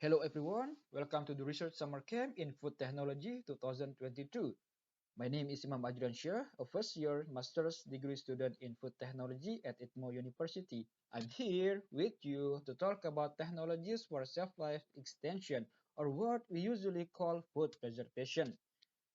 Hello everyone, welcome to the Research Summer Camp in Food Technology 2022. My name is Imam Ajran Shah, a first-year master's degree student in food technology at ITMO University. I'm here with you to talk about technologies for shelf-life extension, or what we usually call food preservation.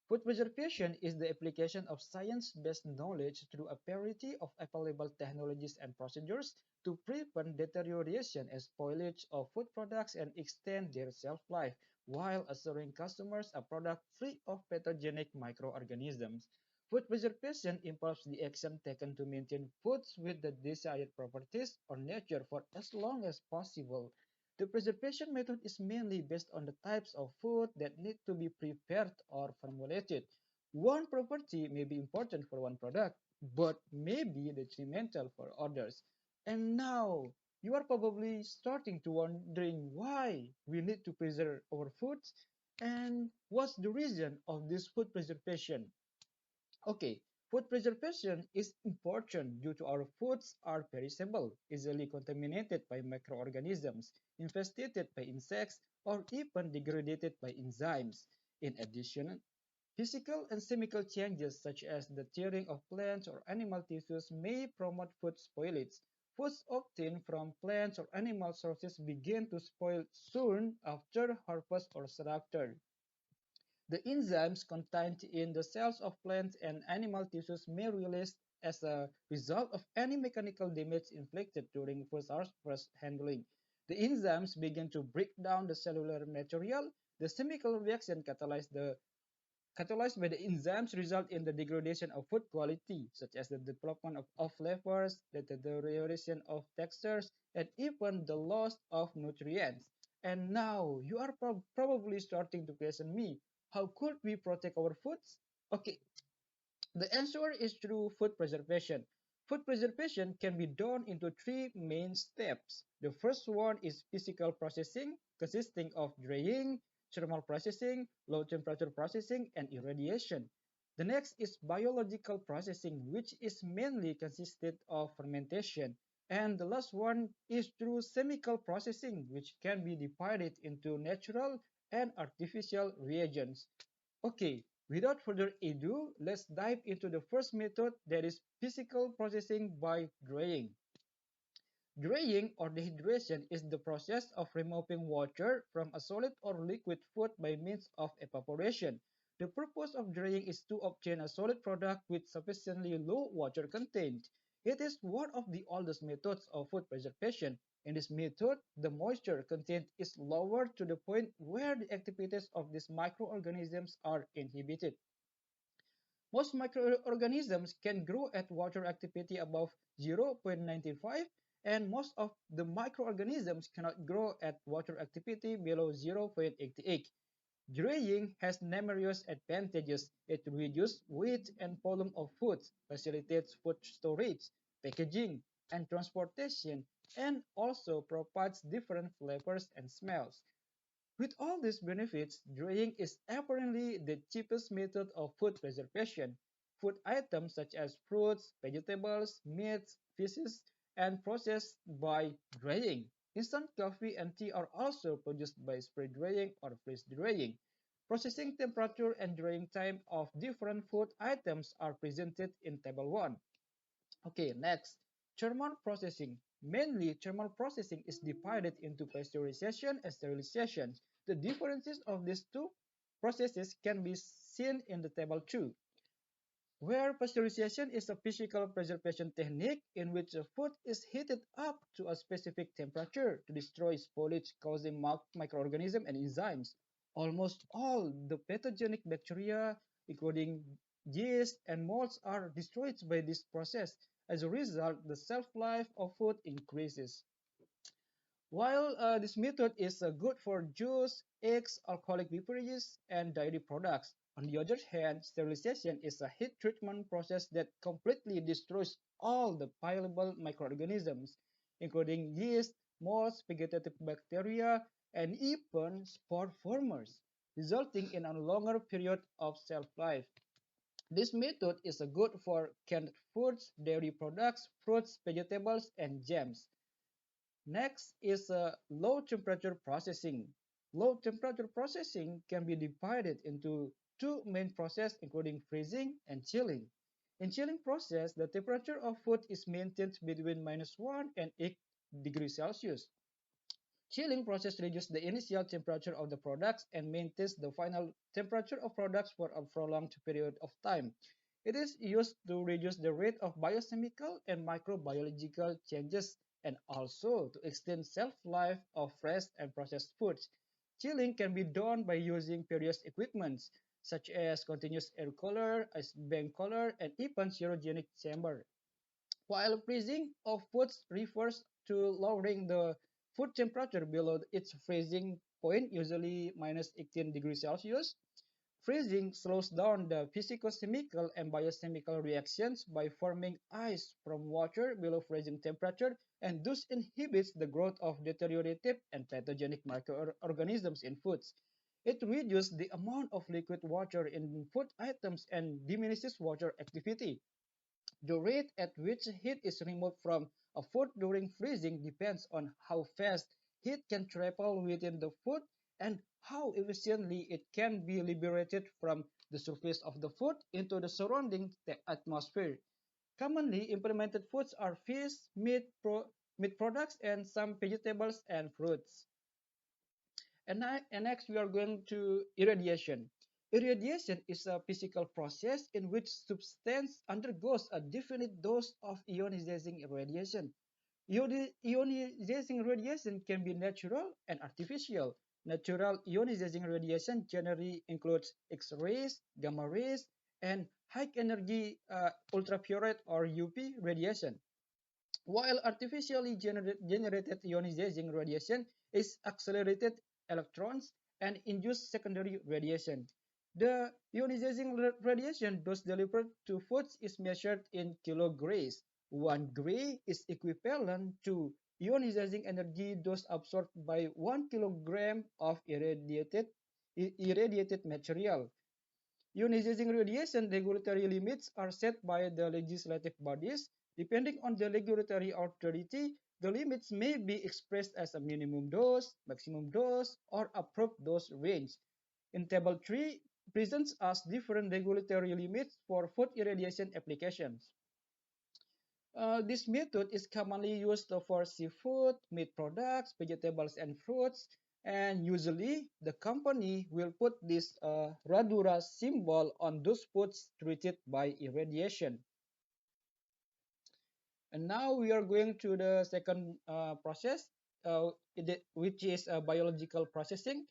Food preservation is the application of science-based knowledge through a variety of available technologies and procedures to prevent deterioration and spoilage of food products and extend their shelf life, while assuring customers a product free of pathogenic microorganisms. Food preservation involves the action taken to maintain foods with the desired properties or nature for as long as possible. The preservation method is mainly based on the types of food that need to be prepared or formulated. One property may be important for one product, but may be detrimental for others. And now, you are probably starting to wondering why we need to preserve our foods and what's the reason of this food preservation. Okay, food preservation is important due to our foods are perishable, easily contaminated by microorganisms, infested by insects, or even degraded by enzymes. In addition, physical and chemical changes such as the tearing of plants or animal tissues may promote food spoilage. Foods obtained from plants or animal sources begin to spoil soon after harvest or slaughter. The enzymes contained in the cells of plant and animal tissues may release as a result of any mechanical damage inflicted during first handling. The enzymes begin to break down the cellular material. The chemical reaction catalyzed by the enzymes result in the degradation of food quality, such as the development of flavors, the deterioration of textures, and even the loss of nutrients. And now you are probably starting to question me. How could we protect our foods? Okay, the answer is through food preservation. Food preservation can be done into three main steps. The first one is physical processing, consisting of drying, thermal processing, low temperature processing, and irradiation. The next is biological processing, which is mainly consisted of fermentation. And the last one is through chemical processing, which can be divided into natural and artificial reagents. Okay, without further ado, let's dive into the first method, that is physical processing by drying. Drying or dehydration is the process of removing water from a solid or liquid food by means of evaporation. The purpose of drying is to obtain a solid product with sufficiently low water content. It is one of the oldest methods of food preservation. In this method, the moisture content is lowered to the point where the activities of these microorganisms are inhibited. Most microorganisms can grow at water activity above 0.95, and most of the microorganisms cannot grow at water activity below 0.88. Drying has numerous advantages. It reduces weight and volume of foods, facilitates food storage, packaging, and transportation, and also provides different flavors and smells. With all these benefits, drying is apparently the cheapest method of food preservation. Food items such as fruits, vegetables, meats, fishes, and processed by drying. Instant coffee and tea are also produced by spray drying or freeze drying. Processing temperature and drying time of different food items are presented in Table 1. Okay, next, thermal processing. Mainly, thermal processing is divided into pasteurization and sterilization. The differences of these two processes can be seen in the table 2, where pasteurization is a physical preservation technique in which a food is heated up to a specific temperature to destroy spoilage causing microorganisms and enzymes. Almost all the pathogenic bacteria, including yeast and molds, are destroyed by this process. As a result, the shelf life of food increases. While this method is good for juice, eggs, alcoholic beverages, and dairy products, on the other hand, sterilization is a heat treatment process that completely destroys all the viable microorganisms, including yeast, molds, vegetative bacteria, and even spore formers, resulting in a longer period of shelf life. This method is good for canned foods, dairy products, fruits, vegetables, and jams. Next is low temperature processing. Low temperature processing can be divided into two main processes including freezing and chilling. In chilling process, the temperature of food is maintained between -1 and 8 degrees Celsius. Chilling process reduces the initial temperature of the products and maintains the final temperature of products for a prolonged period of time. It is used to reduce the rate of biochemical and microbiological changes and also to extend shelf life of fresh and processed foods. Chilling can be done by using various equipment such as continuous air cooler, ice bank cooler, and even cryogenic chamber. While freezing of foods refers to lowering the food temperature below its freezing point, usually -18 degrees Celsius. Freezing slows down the physicochemical and biochemical reactions by forming ice from water below freezing temperature and thus inhibits the growth of deteriorative and pathogenic microorganisms in foods. It reduces the amount of liquid water in food items and diminishes water activity. The rate at which heat is removed from a food during freezing depends on how fast heat can travel within the food and how efficiently it can be liberated from the surface of the food into the surrounding atmosphere. Commonly implemented foods are fish, meat products, and some vegetables and fruits. And next, we are going to irradiation. Irradiation is a physical process in which substance undergoes a definite dose of ionizing radiation. Ionizing radiation can be natural and artificial. Natural ionizing radiation generally includes X-rays, gamma rays, and high-energy ultraviolet or UV radiation. While artificially generated ionizing radiation is accelerated electrons and induced secondary radiation. The ionizing radiation dose delivered to foods is measured in kilograys. 1 gray is equivalent to ionizing energy dose absorbed by 1 kilogram of irradiated material. Ionizing radiation regulatory limits are set by the legislative bodies. Depending on the regulatory authority, the limits may be expressed as a minimum dose, maximum dose, or approved dose range. In Table 3 presents us different regulatory limits for food irradiation applications. This method is commonly used for seafood, meat products, vegetables, and fruits. And usually, the company will put this Radura symbol on those foods treated by irradiation. And now we are going to the second process, which is biological processing.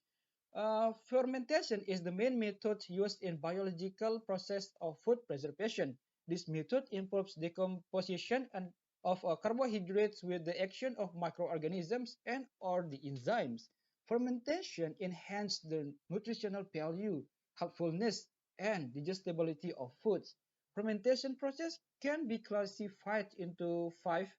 Fermentation is the main method used in biological process of food preservation. This method involves decomposition of carbohydrates with the action of microorganisms and or the enzymes. Fermentation enhances the nutritional value, helpfulness, and digestibility of foods. Fermentation process can be classified into fi-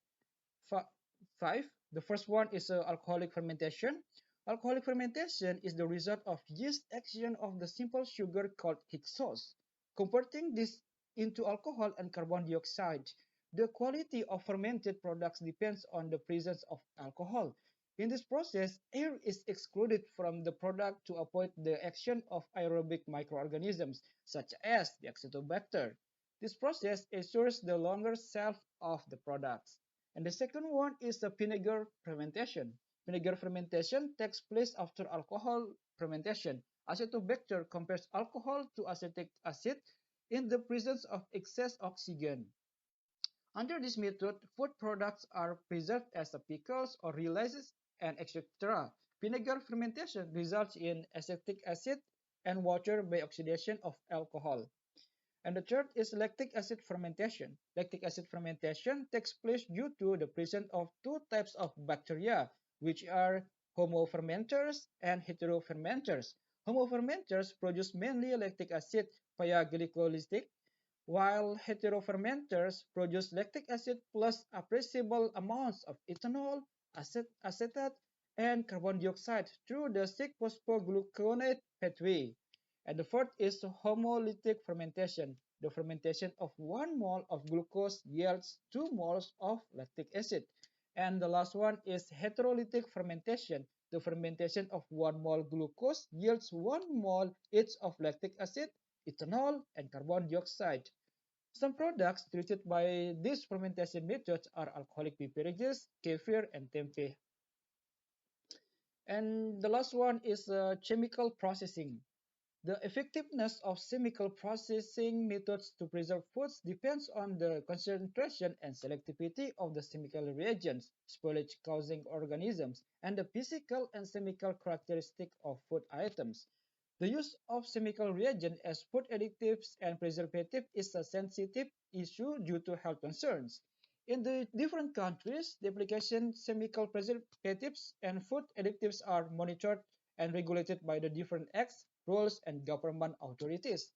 five. The first one is alcoholic fermentation. Alcoholic fermentation is the result of yeast action of the simple sugar called hexose, converting this into alcohol and carbon dioxide. The quality of fermented products depends on the presence of alcohol. In this process, air is excluded from the product to avoid the action of aerobic microorganisms, such as the acetobacter. This process ensures the longer shelf of the products. And the second one is the vinegar fermentation. Vinegar fermentation takes place after alcohol fermentation. Acetobacter compares alcohol to acetic acid in the presence of excess oxygen. Under this method, food products are preserved as pickles or realizes and etc. Vinegar fermentation results in acetic acid and water by oxidation of alcohol. And the third is lactic acid fermentation. Lactic acid fermentation takes place due to the presence of two types of bacteria, which are homofermenters and heterofermenters. Homofermenters produce mainly lactic acid via glycolytic, while heterofermenters produce lactic acid plus appreciable amounts of ethanol, acetate, and carbon dioxide through the 6-phosphogluconate pathway. And the fourth is homolytic fermentation. The fermentation of 1 mole of glucose yields 2 moles of lactic acid. And the last one is heterolytic fermentation. The fermentation of 1 mole glucose yields 1 mole each of lactic acid, ethanol, and carbon dioxide. Some products treated by these fermentation methods are alcoholic beverages, kefir, and tempeh. And the last one is chemical processing. The effectiveness of chemical processing methods to preserve foods depends on the concentration and selectivity of the chemical reagents, spoilage-causing organisms, and the physical and chemical characteristics of food items. The use of chemical reagents as food additives and preservatives is a sensitive issue due to health concerns. In the different countries, the application chemical preservatives and food additives are monitored and regulated by the different acts, rules, and government authorities.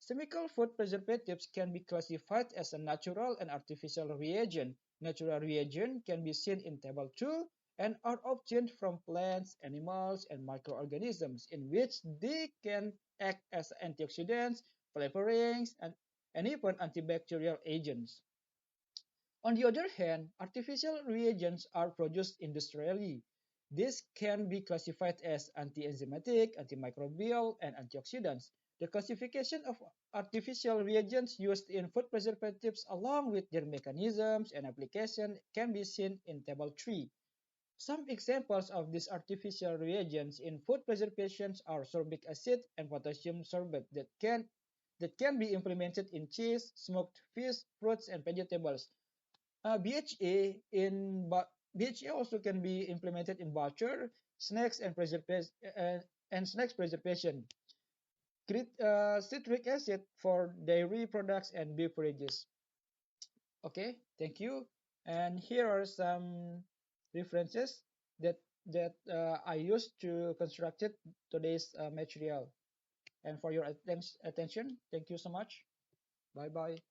Chemical food preservatives can be classified as a natural and artificial reagent. Natural reagent can be seen in Table 2 and are obtained from plants, animals, and microorganisms in which they can act as antioxidants, flavorings, and even antibacterial agents. On the other hand, artificial reagents are produced industrially. These can be classified as anti-enzymatic, antimicrobial, and antioxidants. The classification of artificial reagents used in food preservatives along with their mechanisms and application can be seen in Table 3. Some examples of these artificial reagents in food preservations are sorbic acid and potassium sorbate that can be implemented in cheese, smoked fish, fruits, and vegetables. BHA BHA also can be implemented in butter, snacks, and snacks preservation. Citric acid for dairy products and beverages. Okay, thank you. And here are some references that I used to construct today's material. And for your attention, thank you so much. Bye bye.